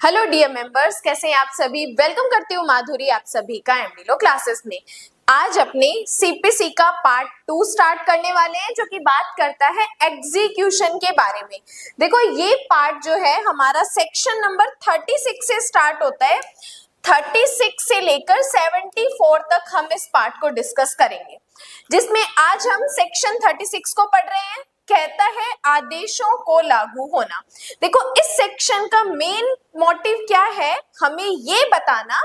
Hello dear members, कैसे हैं आप सभी। वेलकम करती हूँ माधुरी आप सभी का एमडी लो क्लासेस में। आज अपने सीपीसी का पार्ट 2 स्टार्ट करने वाले हैं जो कि बात करता है एग्जीक्यूशन के बारे में। देखो ये पार्ट जो है हमारा सेक्शन नंबर 36 से स्टार्ट होता है। 36 से लेकर 74 तक हम इस पार्ट को डिस्कस करेंगे, जिसमें आज हम सेक्शन 36 को पढ़ रहे हैं। कहता है आदेशों को लागू होना। देखो इस सेक्शन का मेन मोटिव क्या है, हमें ये बताना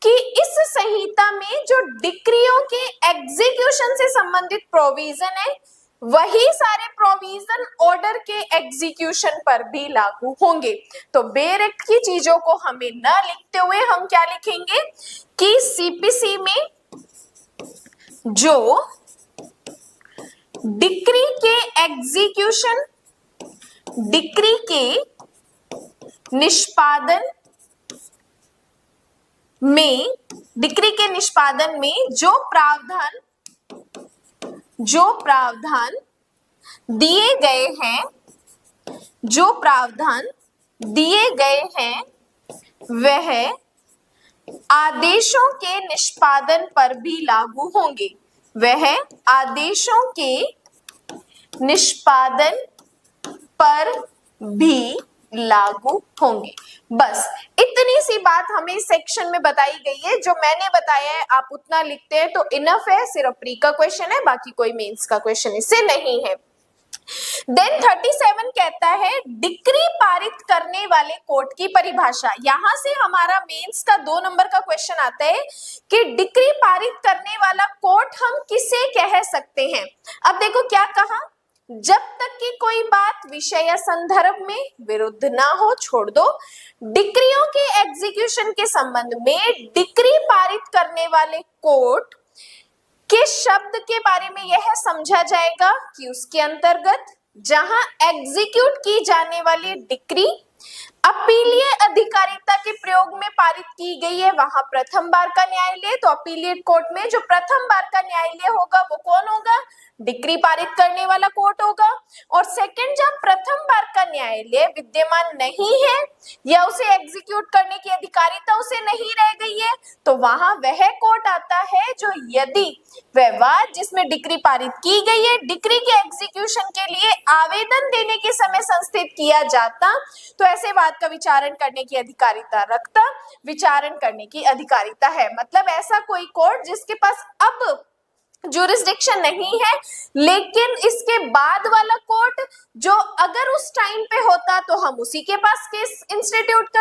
कि इस संहिता में जो डिक्रियों के एग्जीक्यूशन से संबंधित प्रोविजन है वही सारे प्रोविजन ऑर्डर के एग्जीक्यूशन पर भी लागू होंगे। तो बेरेक्ट की चीजों को हमें न लिखते हुए हम क्या लिखेंगे कि सीपीसी में जो डिक्री के एग्जीक्यूशन, डिक्री के निष्पादन में जो प्रावधान दिए गए हैं वह आदेशों के निष्पादन पर भी लागू होंगे। वह आदेशों के निष्पादन पर भी लागू होंगे। बस इतनी सी बात हमें सेक्शन में बताई गई है। जो मैंने बताया है आप उतना लिखते हैं तो इनफ है। सिर्फ प्री का क्वेश्चन है, बाकी कोई मेंस का क्वेश्चन इससे नहीं है। देन 37 कहता है डिक्री पारित करने वाले कोर्ट की परिभाषा। यहां से हमारा मेंस का 2 नंबर का क्वेश्चन आता है कि डिक्री पारित करने वाला कोर्ट हम किसे कह सकते हैं। अब देखो क्या कहा, जब तक कि कोई बात विषय या संदर्भ में विरुद्ध ना हो छोड़ दो। डिक्रियों के एग्जीक्यूशन के संबंध में डिक्री पारित करने वाले कोर्ट के शब्द के बारे में यह समझा जाएगा कि उसके अंतर्गत जहां एग्जीक्यूट की जाने वाली डिक्री अपीलीय अधिकारिता के प्रयोग में पारित की गई है वहां प्रथम बार का न्यायालय। तो अपीलिएट कोर्ट में जो प्रथम बार का न्यायालय होगा वो कौन होगा, डिक्री पारित करने वाला कोर्ट होगा। और सेकंड, जब प्रथम बार का न्यायालय विद्यमान नहीं है या उसे एग्जीक्यूट करने की अधिकारिता उसे नहीं रह गई है तो वहां वह कोर्ट आता है जो यदि वह वाद जिसमें डिक्री पारित की गई है डिक्री के एग्जीक्यूशन के लिए आवेदन देने के समय संस्थित किया जाता तो ऐसे वाद का विचारण करने की अधिकारिता रखता, विचारण करने की अधिकारिता है। मतलब ऐसा कोई कोर्ट जिसके पास अब जुरिस्डिक्शन नहीं है, लेकिन इसके बाद वाला कोर्ट जो अगर उस टाइम पे होता तो हम उसी के पास केस इंस्टीट्यूट कर